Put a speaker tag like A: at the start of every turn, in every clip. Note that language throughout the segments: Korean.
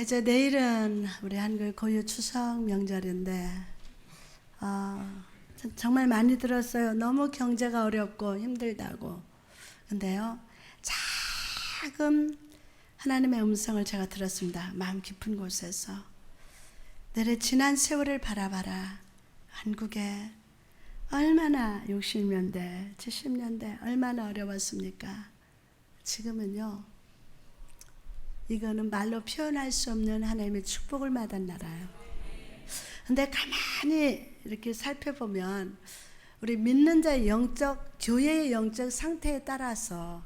A: 이제 내일은 우리 한글 고유 추석 명절인데, 정말 많이 들었어요. 너무 경제가 어렵고 힘들다고. 근데요, 작은 하나님의 음성을 제가 들었습니다. 마음 깊은 곳에서. 내래 지난 세월을 바라봐라. 한국에 얼마나 60년대, 70년대 얼마나 어려웠습니까? 지금은요, 이거는 말로 표현할 수 없는 하나님의 축복을 받은 나라예요. 근데 가만히 이렇게 살펴보면 우리 믿는 자의 교회의 영적 상태에 따라서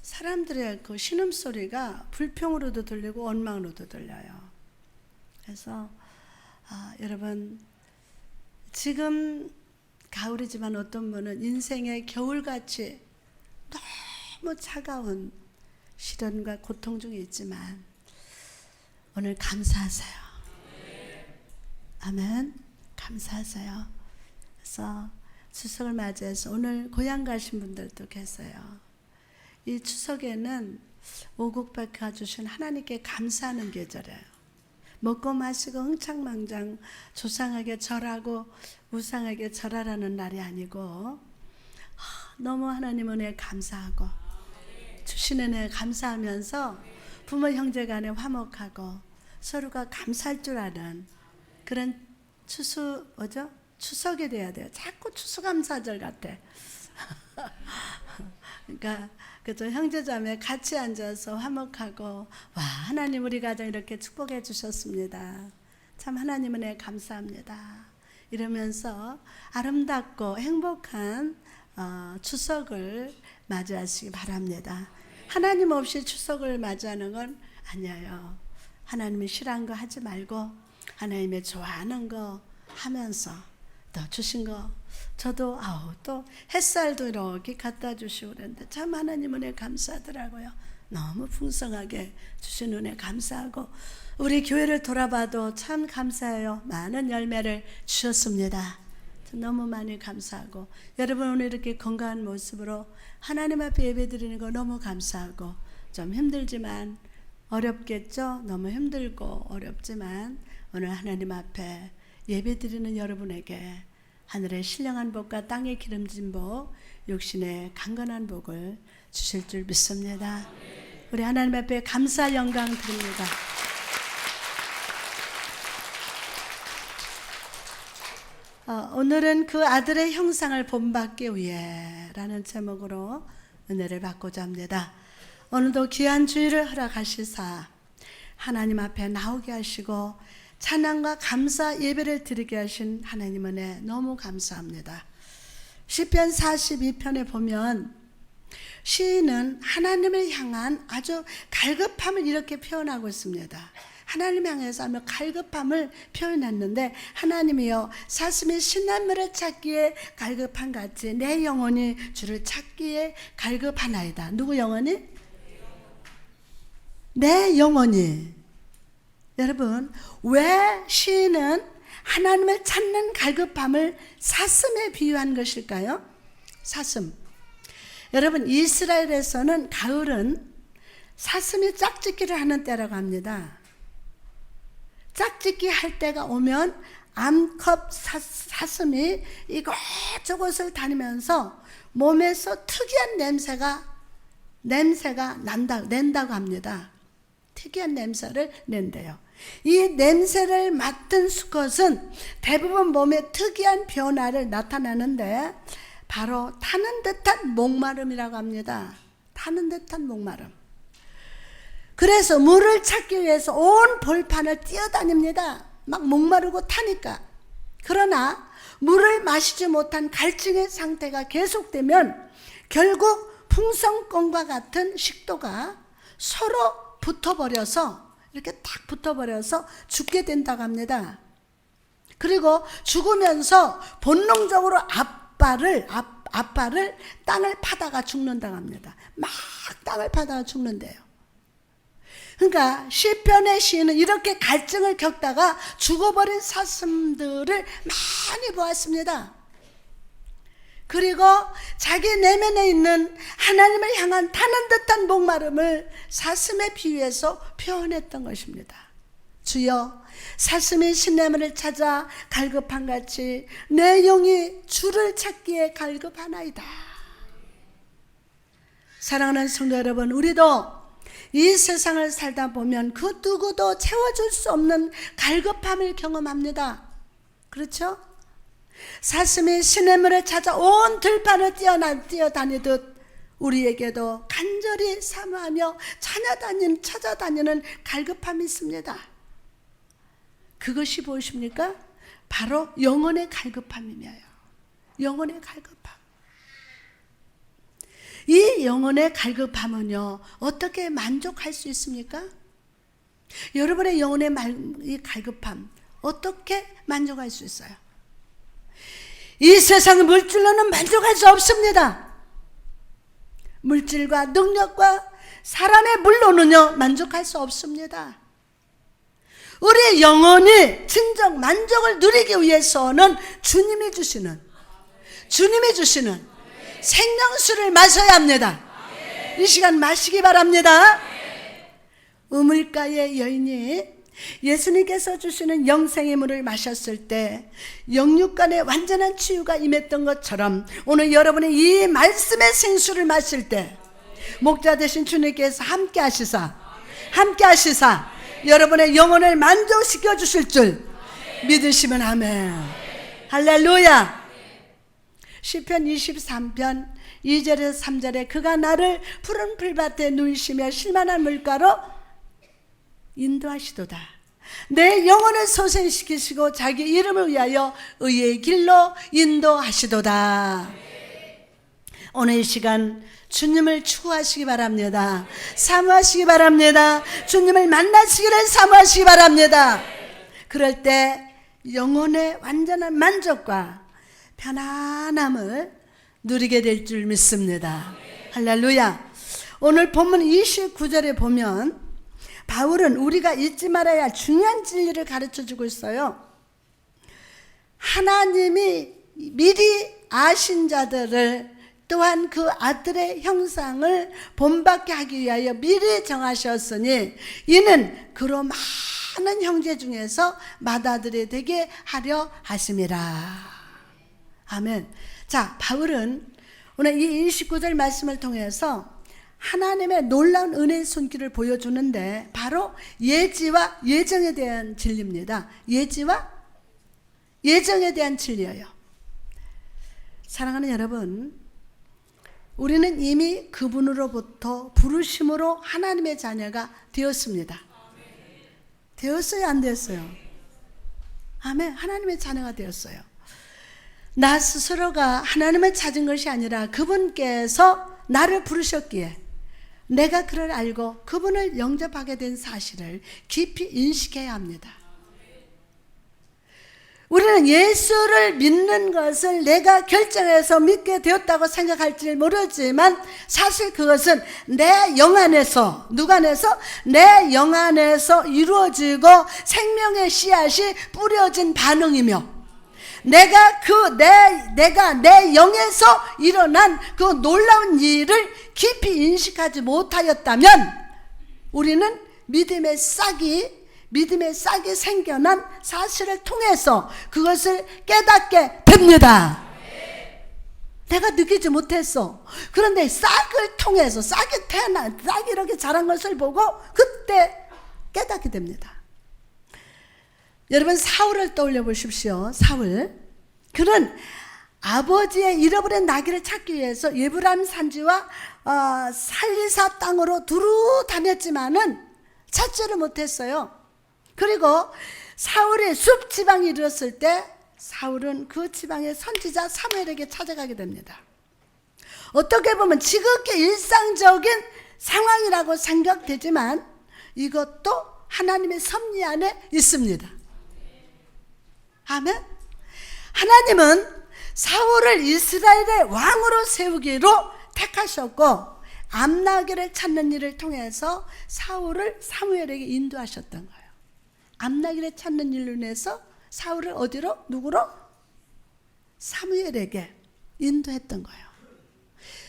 A: 사람들의 그 신음소리가 불평으로도 들리고 원망으로도 들려요. 그래서 여러분, 지금 가을이지만 어떤 분은 인생의 겨울같이 너무 차가운 시련과 고통 중에 있지만 오늘 감사하세요. 아멘. 감사하세요. 그래서 추석을 맞이해서 오늘 고향 가신 분들도 계세요. 이 추석에는 오곡백화 주신 하나님께 감사하는 계절이에요. 먹고 마시고 흥청망청 조상에게 절하고 우상에게 절하라는 날이 아니고 너무 하나님 은혜에 감사하고 주신 은혜에 감사하면서 부모 형제 간에 화목하고 서로가 감사할 줄 아는 그런 추석이 돼야 돼요. 자꾸 추수감사절 같아. 그러니까 그죠, 형제자매 같이 앉아서 화목하고, 와, 하나님 우리 가정 이렇게 축복해 주셨습니다. 참 하나님 은혜에 감사합니다. 이러면서 아름답고 행복한 추석을 맞이하시기 바랍니다. 하나님 없이 추석을 맞이하는 건 아니에요. 하나님이 싫어하는 거 하지 말고 하나님의 좋아하는 거 하면서 또 주신 거, 저도 또 햇살도 이렇게 갖다 주시고 그랬는데 참 하나님 은혜 감사하더라고요. 너무 풍성하게 주신 은혜 감사하고, 우리 교회를 돌아봐도 참 감사해요. 많은 열매를 주셨습니다. 너무 많이 감사하고, 여러분 오늘 이렇게 건강한 모습으로 하나님 앞에 예배드리는 거 너무 감사하고, 좀 힘들지만 어렵겠죠? 너무 힘들고 어렵지만 오늘 하나님 앞에 예배드리는 여러분에게 하늘의 신령한 복과 땅의 기름진 복, 육신의 강건한 복을 주실 줄 믿습니다. 우리 하나님 앞에 감사 영광 드립니다. 오늘은 그 아들의 형상을 본받기 위해 라는 제목으로 은혜를 받고자 합니다. 오늘도 귀한 주일을 허락하시사 하나님 앞에 나오게 하시고 찬양과 감사 예배를 드리게 하신 하나님 은혜 너무 감사합니다. 시편 42편에 보면 시인은 하나님을 향한 아주 갈급함을 이렇게 표현하고 있습니다. 하나님 향해서 하며 갈급함을 표현했는데, 하나님이여 사슴이 신난물을 찾기에 갈급한 같이 내 영혼이 주를 찾기에 갈급하나이다. 누구 영혼이? 내 영혼이. 여러분, 왜 시인은 하나님을 찾는 갈급함을 사슴에 비유한 것일까요? 사슴. 여러분, 이스라엘에서는 가을은 사슴이 짝짓기를 하는 때라고 합니다. 짝짓기 할 때가 오면 암컷 사슴이 이곳저곳을 다니면서 몸에서 특이한 냄새가 낸다고 합니다. 특이한 냄새를 낸대요. 이 냄새를 맡은 수컷은 대부분 몸에 특이한 변화를 나타나는데 바로 타는 듯한 목마름이라고 합니다. 타는 듯한 목마름. 그래서 물을 찾기 위해서 온 벌판을 뛰어다닙니다. 막 목마르고 타니까. 그러나 물을 마시지 못한 갈증의 상태가 계속되면 결국 풍선껌과 같은 식도가 서로 붙어버려서 이렇게 딱 붙어버려서 죽게 된다고 합니다. 그리고 죽으면서 본능적으로 앞발을 땅을 파다가 죽는다고 합니다. 막 땅을 파다가 죽는데요. 그러니까 시편의 시인은 이렇게 갈증을 겪다가 죽어버린 사슴들을 많이 보았습니다. 그리고 자기 내면에 있는 하나님을 향한 타는 듯한 목마름을 사슴에 비유해서 표현했던 것입니다. 주여, 사슴이 시냇물을 찾아 갈급한같이 내 영이 주를 찾기에 갈급하나이다. 사랑하는 성도 여러분, 우리도 이 세상을 살다 보면 그 누구도 채워줄 수 없는 갈급함을 경험합니다. 그렇죠? 사슴이 시냇물을 찾아 온 들판을 뛰어다니듯 우리에게도 간절히 사모하며 찾아다니는 갈급함이 있습니다. 그것이 무엇입니까? 바로 영혼의 갈급함이며요. 영혼의 갈급함. 이 영혼의 갈급함은요, 어떻게 만족할 수 있습니까? 여러분의 영혼의 이 갈급함, 어떻게 만족할 수 있어요? 이 세상 물질로는 만족할 수 없습니다. 물질과 능력과 사람의 물로는요, 만족할 수 없습니다. 우리의 영혼이 진정 만족을 누리기 위해서는 주님이 주시는 생명수를 마셔야 합니다. 이 시간 마시기 바랍니다. 우물가의 여인이 예수님께서 주시는 영생의 물을 마셨을 때 영육간의 완전한 치유가 임했던 것처럼 오늘 여러분이 이 말씀의 생수를 마실 때 목자 되신 주님께서 함께 하시사 여러분의 영혼을 만족시켜 주실 줄 믿으시면 아멘. 할렐루야. 시편 23편 2절에서 3절에 그가 나를 푸른 풀밭에 누이시며 실만한 물가로 인도하시도다. 내 영혼을 소생시키시고 자기 이름을 위하여 의의 길로 인도하시도다. 오늘 이 시간 주님을 추구하시기 바랍니다. 사모하시기 바랍니다. 주님을 만나시기를 사모하시기 바랍니다. 그럴 때 영혼의 완전한 만족과 편안함을 누리게 될 줄 믿습니다. 할렐루야. 오늘 본문 29절에 보면 바울은 우리가 잊지 말아야 할 중요한 진리를 가르쳐주고 있어요. 하나님이 미리 아신 자들을 또한 그 아들의 형상을 본받게 하기 위하여 미리 정하셨으니 이는 그로 많은 형제 중에서 맏아들이 되게 하려 하심이라. 아멘. 자, 바울은 오늘 이 29절 말씀을 통해서 하나님의 놀라운 은혜의 손길을 보여주는데 바로 예지와 예정에 대한 진리입니다. 예지와 예정에 대한 진리예요. 사랑하는 여러분, 우리는 이미 그분으로부터 부르심으로 하나님의 자녀가 되었습니다. 되었어요, 안 되었어요? 아멘. 하나님의 자녀가 되었어요. 나 스스로가 하나님을 찾은 것이 아니라 그분께서 나를 부르셨기에 내가 그를 알고 그분을 영접하게 된 사실을 깊이 인식해야 합니다. 우리는 예수를 믿는 것을 내가 결정해서 믿게 되었다고 생각할지 모르지만 사실 그것은 내 영 안에서, 누가 안에서? 내 영 안에서 이루어지고 생명의 씨앗이 뿌려진 반응이며 내가 내 영에서 일어난 그 놀라운 일을 깊이 인식하지 못하였다면 우리는 믿음의 싹이 생겨난 사실을 통해서 그것을 깨닫게 됩니다. 내가 느끼지 못했어. 그런데 싹을 통해서 싹이 이렇게 자란 것을 보고 그때 깨닫게 됩니다. 여러분, 사울을 떠올려 보십시오. 사울. 그는 아버지의 잃어버린 나귀를 찾기 위해서 예브람 산지와 살리사 땅으로 두루 다녔지만은 찾지를 못했어요. 그리고 사울이 숲 지방에 이르렀을 때 사울은 그 지방의 선지자 사무엘에게 찾아가게 됩니다. 어떻게 보면 지극히 일상적인 상황이라고 생각되지만 이것도 하나님의 섭리 안에 있습니다. 아멘. 하나님은 사울을 이스라엘의 왕으로 세우기로 택하셨고 암나귀를 찾는 일을 통해서 사울을 사무엘에게 인도하셨던 거예요. 암나귀를 찾는 일로 인해서 사울을 어디로? 누구로? 사무엘에게 인도했던 거예요.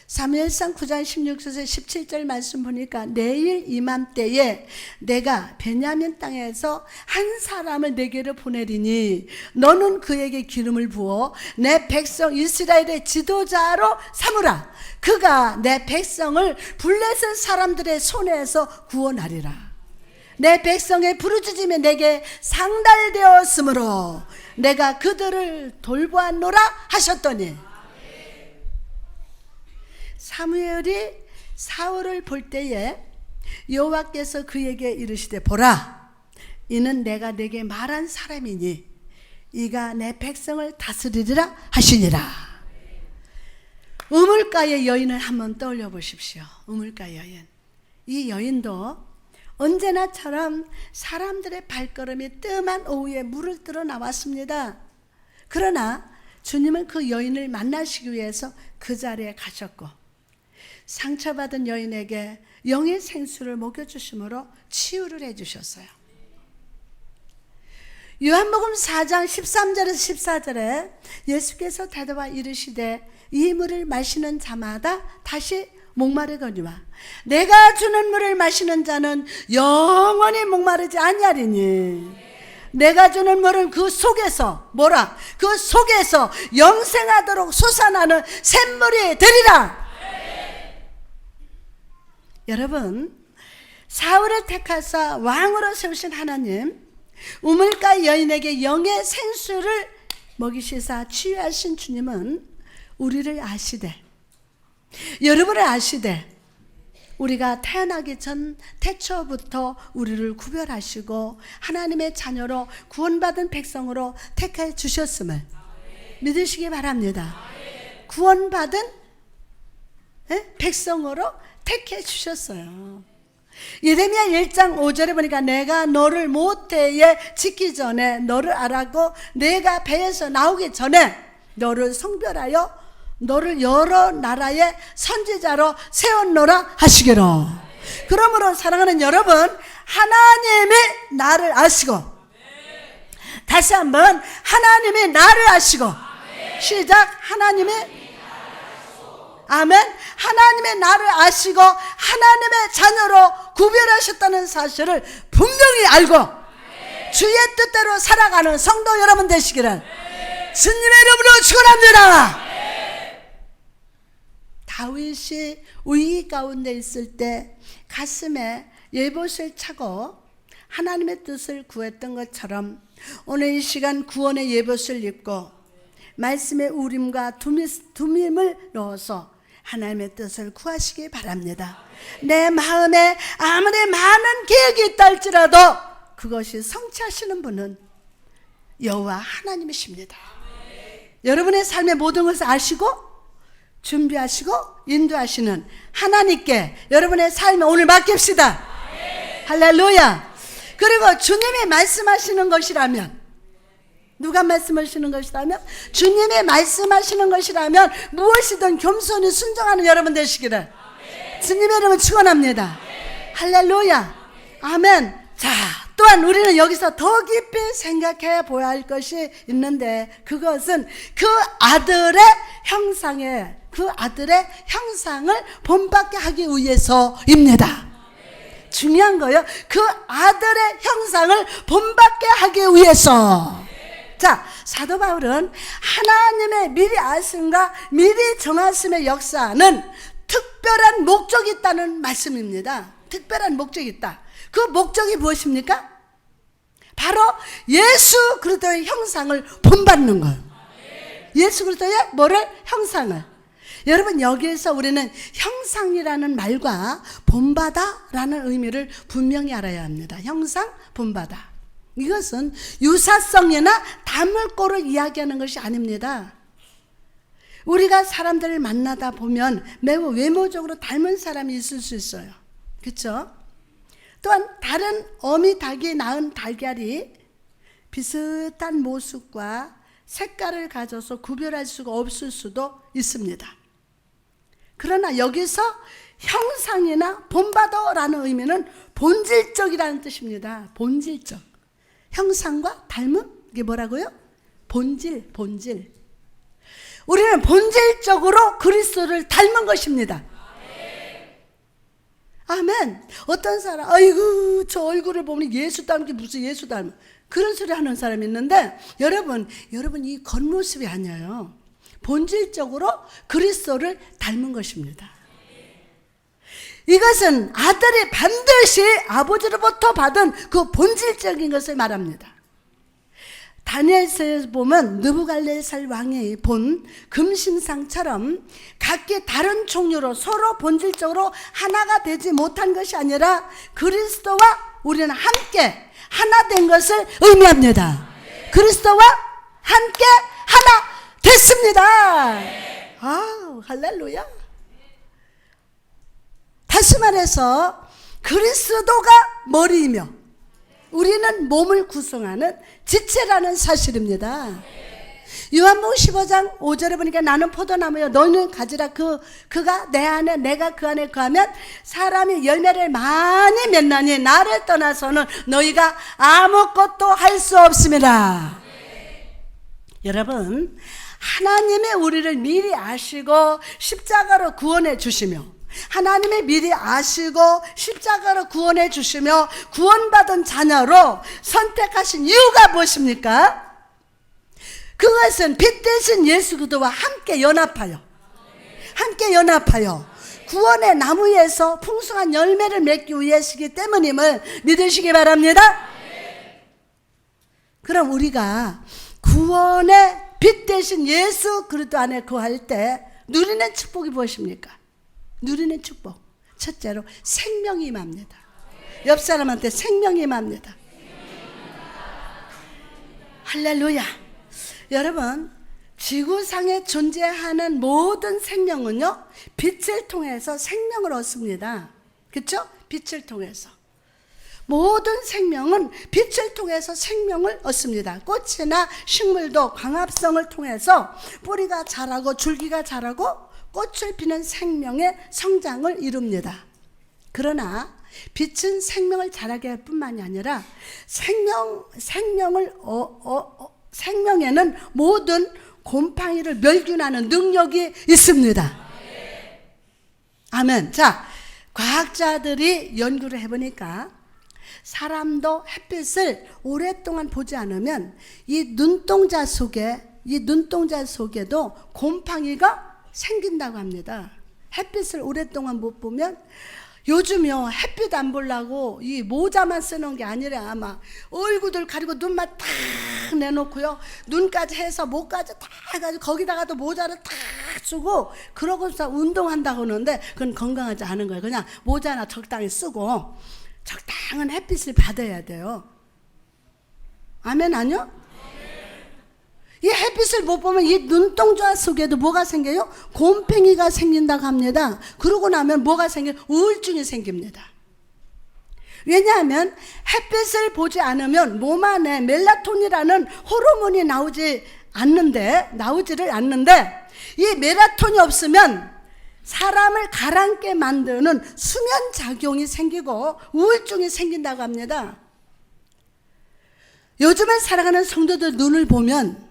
A: 사무엘상 9장 16절에서 17절 말씀 보니까 내일 이맘때에 내가 베냐민 땅에서 한 사람을 내게로 보내리니 너는 그에게 기름을 부어 내 백성 이스라엘의 지도자로 삼으라. 그가 내 백성을 블레셋 사람들의 손에서 구원하리라. 내 백성의 부르짖음이 내게 상달되었으므로 내가 그들을 돌보았노라 하셨더니, 사무엘이 사울을 볼 때에 여호와께서 그에게 이르시되 보라, 이는 내가 내게 말한 사람이니 이가 내 백성을 다스리리라 하시니라. 우물가의 여인을 한번 떠올려 보십시오. 우물가 여인. 이 여인도 언제나처럼 사람들의 발걸음이 뜸한 오후에 물을 들어 나왔습니다. 그러나 주님은 그 여인을 만나시기 위해서 그 자리에 가셨고 상처받은 여인에게 영의 생수를 먹여주심으로 치유를 해주셨어요. 요한복음 4장 13절에서 14절에 예수께서 대답하 이르시되 이 물을 마시는 자마다 다시 목마르거니와 내가 주는 물을 마시는 자는 영원히 목마르지 아니하리니 내가 주는 물은 그 속에서 뭐라? 그 속에서 영생하도록 솟아나는 샘물이 되리라. 여러분, 사울을 택하사 왕으로 세우신 하나님, 우물가 여인에게 영의 생수를 먹이시사 치유하신 주님은 우리를 아시되, 여러분을 아시되, 우리가 태어나기 전 태초부터 우리를 구별하시고 하나님의 자녀로 구원받은 백성으로 택해 주셨음을 믿으시기 바랍니다. 구원받은 백성으로 택해 주셨어요. 예레미야 1장 5절에 보니까 내가 너를 모태에 짓기 전에 너를 알았고 내가 배에서 나오기 전에 너를 성별하여 너를 여러 나라의 선지자로 세웠노라 하시기로. 그러므로 사랑하는 여러분, 하나님이 나를 아시고, 다시 한번 하나님이 나를 아시고, 시작. 하나님이 아멘. 하나님의 나를 아시고 하나님의 자녀로 구별하셨다는 사실을 분명히 알고 주의 뜻대로 살아가는 성도 여러분 되시기를 주님의 이름으로 축원합니다. 다윗이 위기 가운데 있을 때 가슴에 예봇을 차고 하나님의 뜻을 구했던 것처럼 오늘 이 시간 구원의 예봇을 입고 말씀의 우림과 둠임을 넣어서 하나님의 뜻을 구하시기 바랍니다. 내 마음에 아무리 많은 계획이 있다 할지라도 그것이 성취하시는 분은 여호와 하나님이십니다. 여러분의 삶의 모든 것을 아시고 준비하시고 인도하시는 하나님께 여러분의 삶을 오늘 맡깁시다. 할렐루야. 그리고 주님이 말씀하시는 것이라면, 누가 말씀하시는 것이라면? 주님이 말씀하시는 것이라면 무엇이든 겸손히 순종하는 여러분 되시기를 주님의 이름을 축원합니다. 할렐루야. 아멘. 자, 또한 우리는 여기서 더 깊이 생각해 보아야 할 것이 있는데, 그것은 그 아들의 형상을 본받게 하기 위해서입니다. 중요한 거예요. 그 아들의 형상을 본받게 하기 위해서. 자, 사도 바울은 하나님의 미리 아심과 미리 정하심의 역사는 특별한 목적이 있다는 말씀입니다. 특별한 목적이 있다. 그 목적이 무엇입니까? 바로 예수 그리스도의 형상을 본받는 것. 예수 그리스도의 뭐를? 형상을. 여러분, 여기에서 우리는 형상이라는 말과 본받아라는 의미를 분명히 알아야 합니다. 형상, 본받아. 이것은 유사성이나 닮을거를 이야기하는 것이 아닙니다. 우리가 사람들을 만나다 보면 매우 외모적으로 닮은 사람이 있을 수 있어요. 그렇죠? 또한 다른 어미 닭이 낳은 달걀이 비슷한 모습과 색깔을 가져서 구별할 수가 없을 수도 있습니다. 그러나 여기서 형상이나 본받아라는 의미는 본질적이라는 뜻입니다. 본질적. 형상과 닮음? 이게 뭐라고요? 본질. 우리는 본질적으로 그리스도를 닮은 것입니다. 아멘. 어떤 사람, 아이고 저 얼굴을 보면 예수 닮기 무슨 예수 닮아, 그런 소리 하는 사람이 있는데, 여러분 이 겉모습이 아니에요. 본질적으로 그리스도를 닮은 것입니다. 이것은 아들이 반드시 아버지로부터 받은 그 본질적인 것을 말합니다. 다니엘서에 보면 느부갈네살 왕이 본 금신상처럼 각기 다른 종류로 서로 본질적으로 하나가 되지 못한 것이 아니라 그리스도와 우리는 함께 하나 된 것을 의미합니다. 그리스도와 함께 하나 됐습니다. 아, 할렐루야. 다시 말해서 그리스도가 머리이며 우리는 몸을 구성하는 지체라는 사실입니다. 요한복음 15장 5절에 보니까 나는 포도나무요 너희는 가지라 그가 내 안에 내가 그 안에 거하면 사람이 열매를 많이 맺나니 나를 떠나서는 너희가 아무것도 할 수 없습니다. 여러분, 하나님이 우리를 미리 아시고 십자가로 구원해 주시며, 하나님이 미리 아시고 십자가로 구원해 주시며 구원받은 자녀로 선택하신 이유가 무엇입니까? 그것은 빛 대신 예수 그리스도와 함께 연합하여 구원의 나무에서 풍성한 열매를 맺기 위해시기 때문임을 믿으시기 바랍니다. 그럼 우리가 구원의 빛 대신 예수 그리스도 안에 거할 때 누리는 축복이 무엇입니까? 누리는 축복, 첫째로 생명이 임합니다. 옆 사람한테 생명이 임합니다. 할렐루야. 여러분, 지구상에 존재하는 모든 생명은요 빛을 통해서 생명을 얻습니다. 그렇죠? 빛을 통해서 모든 생명은 빛을 통해서 생명을 얻습니다. 꽃이나 식물도 광합성을 통해서 뿌리가 자라고 줄기가 자라고 꽃을 피는 생명의 성장을 이룹니다. 그러나 빛은 생명을 자라게 할 뿐만이 아니라 생명에는 모든 곰팡이를 멸균하는 능력이 있습니다. 아멘. 자, 과학자들이 연구를 해보니까 사람도 햇빛을 오랫동안 보지 않으면 이 눈동자 속에도 곰팡이가 생긴다고 합니다. 햇빛을 오랫동안 못 보면, 요즘요 햇빛 안 보려고 이 모자만 쓰는 게 아니라 막 얼굴들 가리고 눈만 탁 내놓고요 눈까지 해서 목까지 다 해가지고 거기다가도 모자를 탁 쓰고 그러고서 운동한다고 하는데 그건 건강하지 않은 거예요. 그냥 모자나 적당히 쓰고 적당한 햇빛을 받아야 돼요. 아멘 아니요? 이 햇빛을 못 보면 이 눈동자 속에도 뭐가 생겨요? 곰팡이가 생긴다고 합니다. 그러고 나면 뭐가 생겨요? 우울증이 생깁니다. 왜냐하면 햇빛을 보지 않으면 몸 안에 멜라토닌이라는 호르몬이 나오지를 않는데 이 멜라토닌이 없으면 사람을 가라앉게 만드는 수면 작용이 생기고 우울증이 생긴다고 합니다. 요즘에 살아가는 성도들 눈을 보면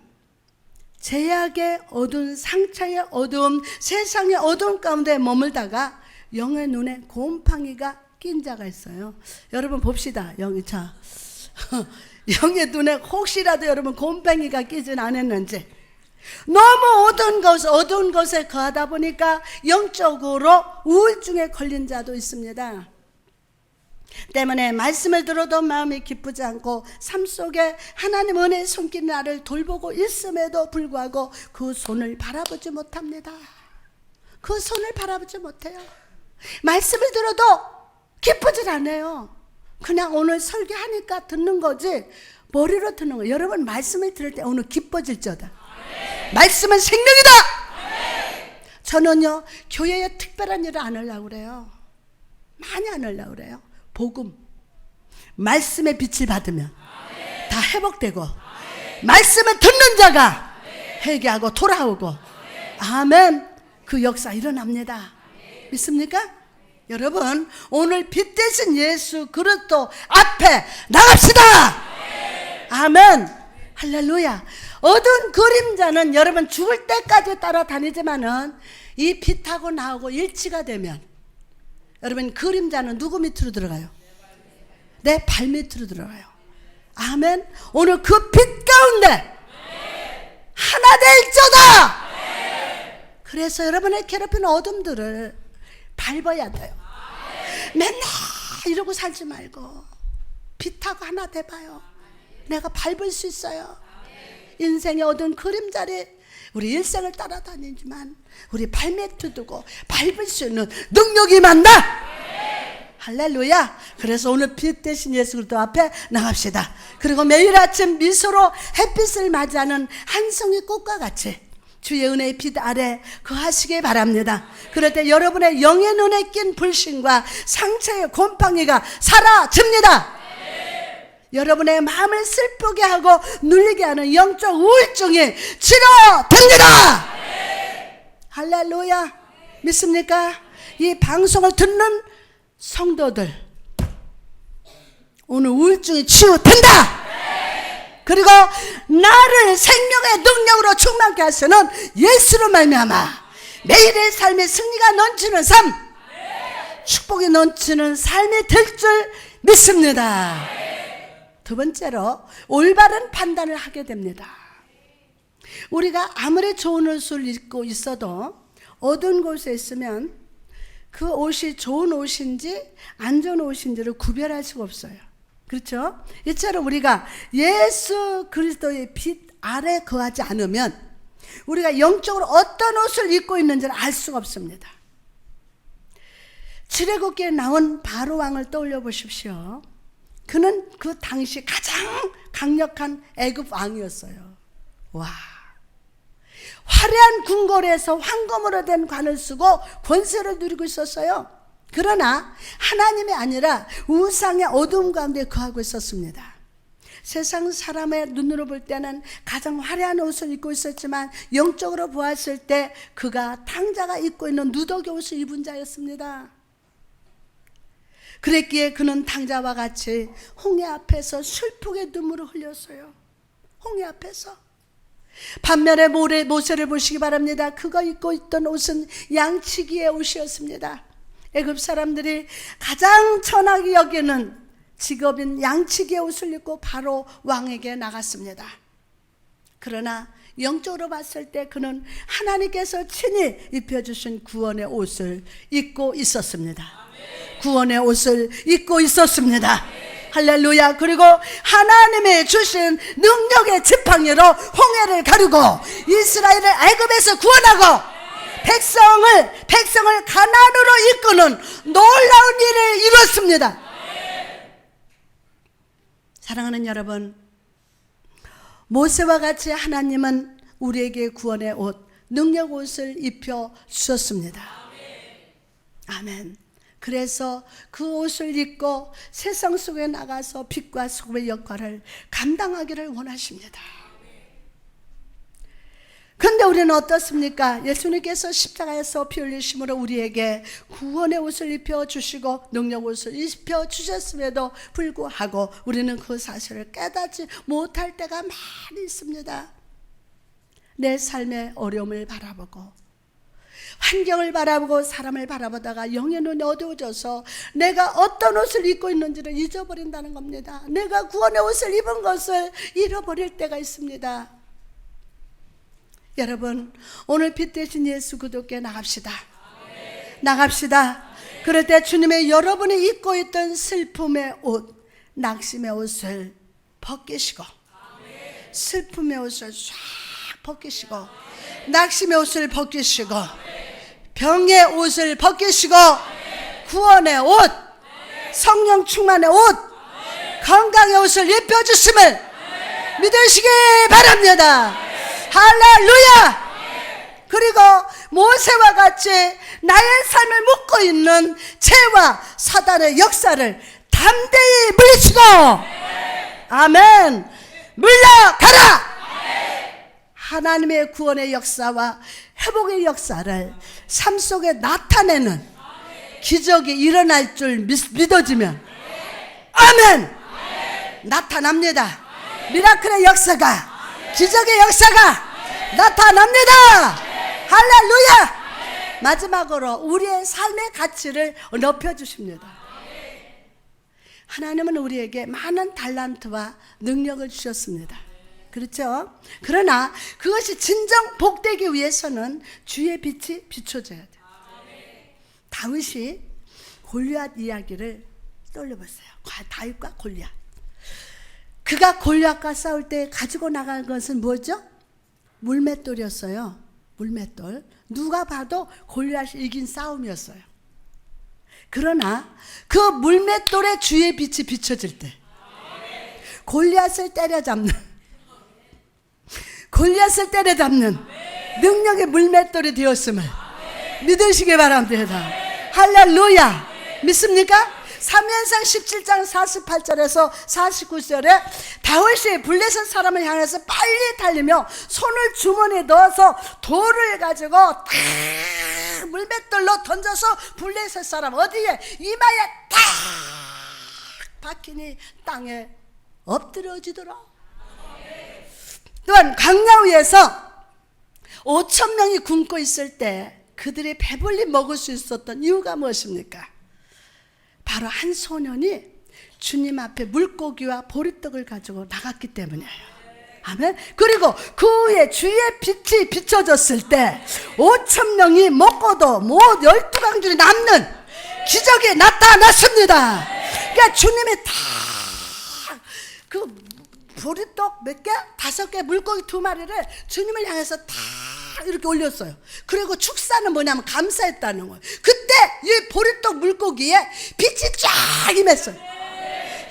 A: 제약의 어두운, 상처의 어두움, 세상의 어두움 가운데 머물다가 영의 눈에 곰팡이가 낀 자가 있어요. 여러분 봅시다. 영의 눈에 혹시라도 여러분 곰팡이가 끼진 않았는지. 너무 어두운 것에 거하다 보니까 영적으로 우울증에 걸린 자도 있습니다. 때문에 말씀을 들어도 마음이 기쁘지 않고 삶 속에 하나님 은혜의 손길이 나를 돌보고 있음에도 불구하고 그 손을 바라보지 못합니다. 그 손을 바라보지 못해요. 말씀을 들어도 기쁘질 않아요. 그냥 오늘 설교하니까 듣는 거지 머리로 듣는 거예요. 여러분 말씀을 들을 때 오늘 기뻐질저다. 말씀은 생명이다. 저는요 교회에 특별한 일을 안 하려고 그래요. 많이 안 하려고 그래요. 복음, 말씀의 빛을 받으면 다 회복되고 말씀을 듣는 자가 회개하고 돌아오고 아멘. 그 역사 일어납니다. 믿습니까? 여러분 오늘 빛 대신 예수 그리스도 앞에 나갑시다. 아멘. 할렐루야. 어두운 그림자는 여러분 죽을 때까지 따라다니지만은 이 빛하고 나하고 일치가 되면 여러분 그림자는 누구 밑으로 들어가요? 내 발 밑으로 들어가요. 아멘. 오늘 그 빛 가운데 하나 될지어다. 그래서 여러분의 괴롭히는 어둠들을 밟아야 돼요. 맨날 이러고 살지 말고 빛하고 하나 돼봐요. 내가 밟을 수 있어요. 인생의 어두운 그림자를 우리 일생을 따라다니지만 우리 발밑을 두고 밟을 수 있는 능력이 많다. 할렐루야. 그래서 오늘 빛 대신 예수 그리스도 앞에 나갑시다. 그리고 매일 아침 미소로 햇빛을 맞이하는 한 송이 꽃과 같이 주의 은혜의 빛 아래 거하시기 바랍니다. 그럴 때 여러분의 영의 눈에 낀 불신과 상처의 곰팡이가 사라집니다. 여러분의 마음을 슬프게 하고 눌리게 하는 영적 우울증이 치료됩니다. 할렐루야. 믿습니까? 이 방송을 듣는 성도들 오늘 우울증이 치유된다. 그리고 나를 생명의 능력으로 충만케 하시는 예수로 말미암아 매일의 삶의 승리가 넘치는 삶, 축복이 넘치는 삶이 될 줄 믿습니다. 두 번째로 올바른 판단을 하게 됩니다. 우리가 아무리 좋은 옷을 입고 있어도 어두운 곳에 있으면 그 옷이 좋은 옷인지 안 좋은 옷인지를 구별할 수가 없어요. 그렇죠? 이처럼 우리가 예수 그리스도의 빛 아래 거하지 않으면 우리가 영적으로 어떤 옷을 입고 있는지를 알 수가 없습니다. 출애굽기에 나온 바로 왕을 떠올려 보십시오. 그는 그 당시 가장 강력한 애굽 왕이었어요. 와, 화려한 궁궐에서 황금으로 된 관을 쓰고 권세를 누리고 있었어요. 그러나 하나님이 아니라 우상의 어두움 가운데 거하고 있었습니다. 세상 사람의 눈으로 볼 때는 가장 화려한 옷을 입고 있었지만 영적으로 보았을 때 그가 탕자가 입고 있는 누더기 옷을 입은 자였습니다. 그랬기에 그는 탕자와 같이 홍해 앞에서 슬프게 눈물을 흘렸어요. 홍해 앞에서. 반면에 모세를 보시기 바랍니다. 그가 입고 있던 옷은 양치기의 옷이었습니다. 애굽 사람들이 가장 천하게 여기는 직업인 양치기의 옷을 입고 바로 왕에게 나갔습니다. 그러나 영적으로 봤을 때 그는 하나님께서 친히 입혀주신 구원의 옷을 입고 있었습니다. 구원의 옷을 입고 있었습니다. 할렐루야. 그리고 하나님이 주신 능력의 지팡이로 홍해를 가르고 이스라엘을 애굽에서 구원하고 백성을 가나안으로 이끄는 놀라운 일을 이뤘습니다. 사랑하는 여러분, 모세와 같이 하나님은 우리에게 구원의 옷, 능력 옷을 입혀 주셨습니다. 아멘. 그래서 그 옷을 입고 세상 속에 나가서 빛과 소금의 역할을 감당하기를 원하십니다. 그런데 우리는 어떻습니까? 예수님께서 십자가에서 피 흘리심으로 우리에게 구원의 옷을 입혀주시고 능력 옷을 입혀주셨음에도 불구하고 우리는 그 사실을 깨닫지 못할 때가 많이 있습니다. 내 삶의 어려움을 바라보고 환경을 바라보고 사람을 바라보다가 영의 눈이 어두워져서 내가 어떤 옷을 입고 있는지를 잊어버린다는 겁니다. 내가 구원의 옷을 입은 것을 잃어버릴 때가 있습니다. 여러분, 오늘 빛 대신 예수 그리스도께 나갑시다. 나갑시다. 그럴 때 주님의 여러분이 입고 있던 슬픔의 옷, 낙심의 옷을 벗기시고 슬픔의 옷을 싹 벗기시고 낙심의 옷을 벗기시고 병의 옷을 벗기시고 구원의 옷, 성령 충만의 옷, 건강의 옷을 입혀주심을 믿으시기 바랍니다. 할렐루야. 그리고 모세와 같이 나의 삶을 묶고 있는 죄와 사단의 역사를 담대히 물리치고 아멘 물러가라. 하나님의 구원의 역사와 회복의 역사를 삶 속에 나타내는 기적이 일어날 줄 믿어지면 아멘 나타납니다. 미라클의 역사가, 기적의 역사가 나타납니다. 할렐루야. 마지막으로 우리의 삶의 가치를 높여주십니다. 하나님은 우리에게 많은 달란트와 능력을 주셨습니다. 그렇죠? 그러나 그것이 진정 복되기 위해서는 주의 빛이 비춰져야 돼요. 다윗이 골리앗 이야기를 떠올려보세요. 다윗과 골리앗. 그가 골리앗과 싸울 때 가지고 나간 것은 뭐죠? 물맷돌이었어요. 물맷돌. 누가 봐도 골리앗이 이긴 싸움이었어요. 그러나 그 물맷돌에 주의 빛이 비춰질 때 골리앗을 때려잡는 능력의 물맷돌이 되었음을 믿으시기 바랍니다. 할렐루야. 믿습니까? 사무엘상 17장 48절에서 49절에 다윗이 블레셋 사람을 향해서 빨리 달리며 손을 주머니에 넣어서 돌을 가지고 탁 물맷돌로 던져서 블레셋 사람 어디에? 이마에 탁 박히니 땅에 엎드려지더라. 또한 광야 위에서 5,000명이 굶고 있을 때 그들이 배불리 먹을 수 있었던 이유가 무엇입니까? 바로 한 소년이 주님 앞에 물고기와 보리떡을 가지고 나갔기 때문이에요. 아멘. 그리고 그 후에 주의 빛이 비춰졌을 때 5,000명이 먹고도 못 12강줄이 남는 기적이 나타났습니다. 그러니까 주님이 다 그 보리떡 몇 개? 5개, 물고기 2마리를 주님을 향해서 다 이렇게 올렸어요. 그리고 축사는 뭐냐면 감사했다는 거예요. 그때 이 보리떡 물고기에 빛이 쫙 임했어요.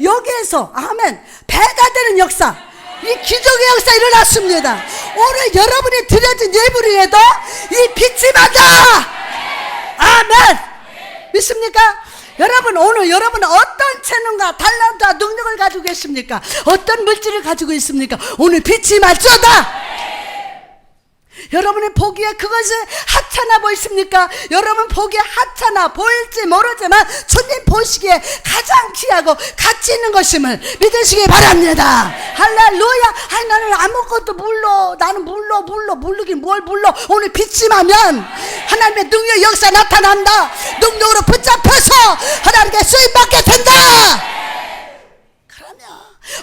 A: 여기에서 아멘, 배가 되는 역사, 이 기적의 역사 일어났습니다. 오늘 여러분이 드려진 예물 위에도 이 빛이 맞아. 아멘. 믿습니까? 여러분, 오늘 여러분은 어떤 재능과 달란트와 능력을 가지고 계십니까? 어떤 물질을 가지고 있습니까? 오늘 빛이 맞춰다. 여러분이 보기에 그것이 하찮아 보이십니까? 여러분 보기에 하찮아 보일지 모르지만 주님 보시기에 가장 귀하고 가치 있는 것임을 믿으시기 바랍니다. 할렐루야. 아니 나는 아무것도 몰라. 나는 모르긴 뭘 몰라. 오늘 빛이면 하나님의 능력 역사 나타난다. 능력으로 붙잡혀서 하나님께 쓰임받게 된다.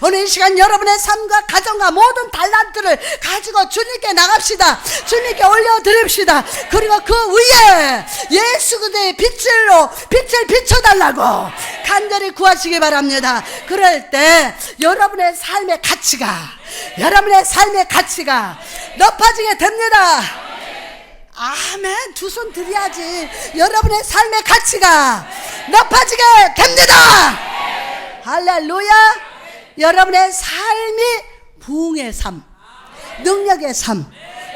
A: 오늘 이 시간 여러분의 삶과 가정과 모든 달란트를 가지고 주님께 나갑시다. 주님께 올려드립시다. 그리고 그 위에 예수 그리스도의 빛을 비춰달라고 간절히 구하시기 바랍니다. 그럴 때 여러분의 삶의 가치가 높아지게 됩니다. 아멘. 두 손 드려야지. 여러분의 삶의 가치가 높아지게 됩니다. 할렐루야. 여러분의 삶이 부흥의 삶, 능력의 삶,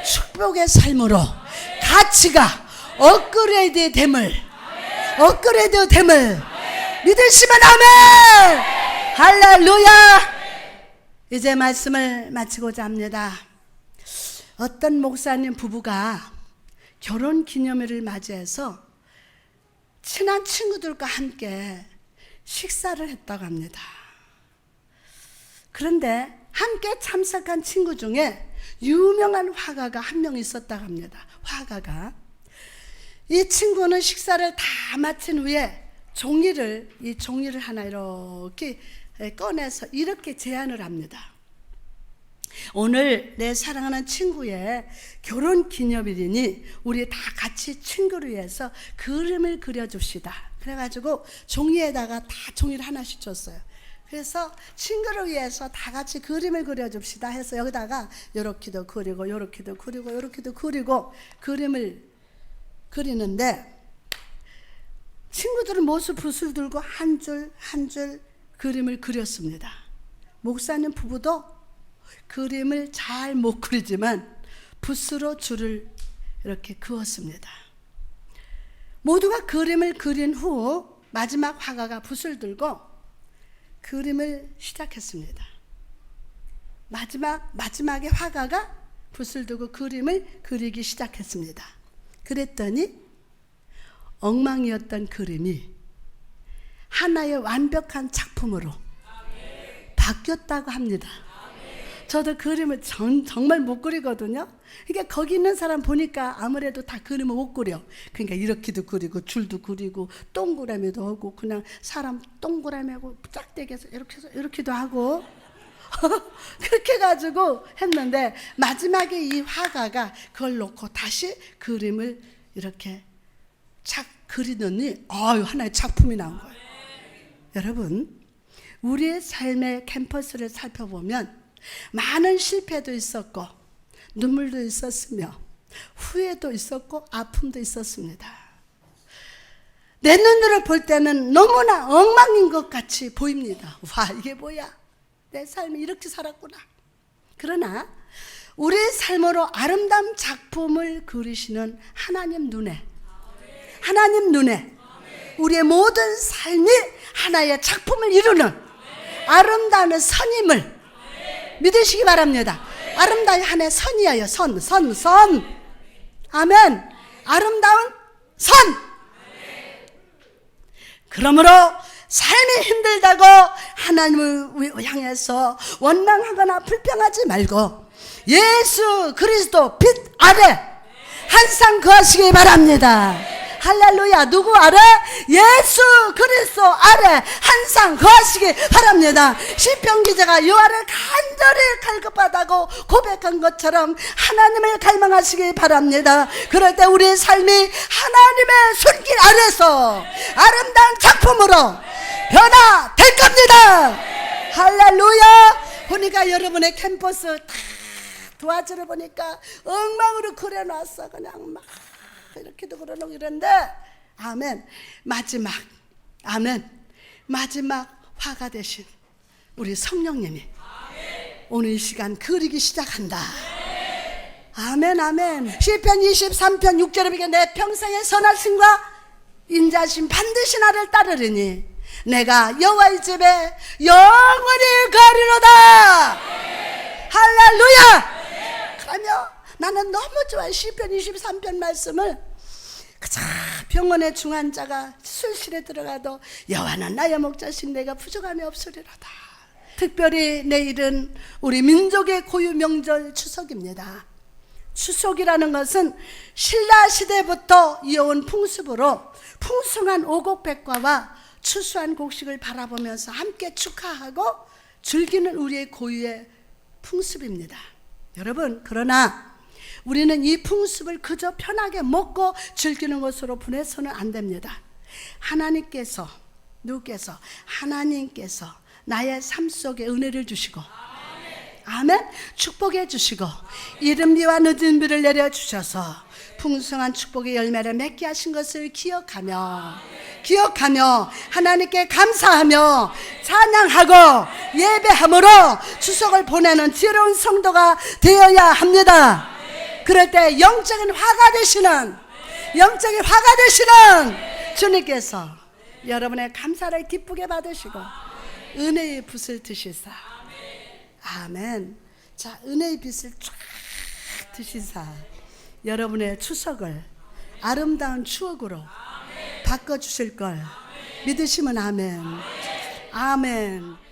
A: 축복의 삶으로 가치가 업그레이드 됨을 믿으시면 아멘. 할렐루야. 이제 말씀을 마치고자 합니다. 어떤 목사님 부부가 결혼 기념일을 맞이해서 친한 친구들과 함께 식사를 했다고 합니다. 그런데 함께 참석한 친구 중에 유명한 화가가 한 명 있었다고 합니다. 화가가. 이 친구는 식사를 다 마친 후에 종이를 하나 이렇게 꺼내서 이렇게 제안을 합니다. 오늘 내 사랑하는 친구의 결혼 기념일이니 우리 다 같이 친구를 위해서 그림을 그려줍시다. 그래가지고 종이에다가 다 종이를 하나씩 줬어요. 그래서 친구를 위해서 다 같이 그림을 그려줍시다 해서 여기다가 요렇게도 그리고 요렇게도 그리고 요렇게도 그리고 그림을 그리는데 친구들은 모수 붓을 들고 한 줄 한 줄 그림을 그렸습니다. 목사님 부부도 그림을 잘 못 그리지만 붓으로 줄을 이렇게 그었습니다. 모두가 그림을 그린 후 마지막 화가가 붓을 들고 그림을 시작했습니다. 마지막에 화가가 붓을 두고 그림을 그리기 시작했습니다. 그랬더니 엉망이었던 그림이 하나의 완벽한 작품으로 바뀌었다고 합니다. 저도 그림을 정말 못 그리거든요. 그러니까 거기 있는 사람 보니까 아무래도 다 그림을 못 그려. 그러니까 이렇게도 그리고 줄도 그리고 동그라미도 하고 그냥 사람 동그라미하고 짝대기해서 이렇게 해서 이렇게도 하고 그렇게 해가지고 했는데 마지막에 이 화가가 그걸 놓고 다시 그림을 이렇게 착 그리더니 하나의 작품이 나온 거예요. 여러분, 우리의 삶의 캠퍼스를 살펴보면 많은 실패도 있었고 눈물도 있었으며 후회도 있었고 아픔도 있었습니다. 내 눈으로 볼 때는 너무나 엉망인 것 같이 보입니다. 와, 이게 뭐야? 내 삶이 이렇게 살았구나. 그러나 우리의 삶으로 아름다운 작품을 그리시는 하나님 눈에 우리의 모든 삶이 하나의 작품을 이루는 아름다운 선임을 믿으시기 바랍니다. 아름다운 하나의 선이에요. 선. 아멘. 아름다운 선. 그러므로 삶이 힘들다고 하나님을 향해서 원망하거나 불평하지 말고 예수 그리스도 빛 아래 항상 거하시기 바랍니다. 할렐루야. 누구 아래? 예수 그리스도 아래 항상 거하시기 바랍니다. 시편 기자가 여호와를 간절히 갈급하다고 고백한 것처럼 하나님을 갈망하시기 바랍니다. 그럴 때 우리의 삶이 하나님의 손길 아래서 아름다운 작품으로 변화될 겁니다. 할렐루야. 보니까 여러분의 캠퍼스 다 도화지를 보니까 엉망으로 그려놨어. 그냥 막 이렇게도 그러고 이런데 아멘. 마지막 화가 되신 우리 성령님이 오늘 이 시간 그리기 시작한다. 아멘. 시편 23편 6절에 보니까 내 평생의 선하심과 인자심 반드시 나를 따르리니 내가 여호와의 집에 영원히 거하리로다. 할렐루야. 그러면 나는 너무 좋아요. 시편 23편 말씀을. 그저 병원의 중환자가 수술실에 들어가도 여호와는 나의 목자신 내가 부족함이 없으리로다. 특별히 내일은 우리 민족의 고유 명절 추석입니다. 추석이라는 것은 신라 시대부터 이어온 풍습으로 풍성한 오곡백과와 추수한 곡식을 바라보면서 함께 축하하고 즐기는 우리의 고유의 풍습입니다. 여러분, 그러나 우리는 이 풍습을 그저 편하게 먹고 즐기는 것으로 보내서는 안 됩니다. 하나님께서 나의 삶 속에 은혜를 주시고 아멘. 축복해 주시고 이른 비와 늦은 비를 내려주셔서 풍성한 축복의 열매를 맺게 하신 것을 기억하며 하나님께 감사하며 찬양하고 예배함으로 추석을 보내는 지혜로운 성도가 되어야 합니다. 그럴 때 영적인 화가 되시는 주님께서 여러분의 감사를 기쁘게 받으시고 은혜의 붓을 드시사 아멘. 자, 은혜의 빛을 쫙 드시사 여러분의 추석을 아름다운 추억으로 바꿔주실 걸 믿으시면 아멘.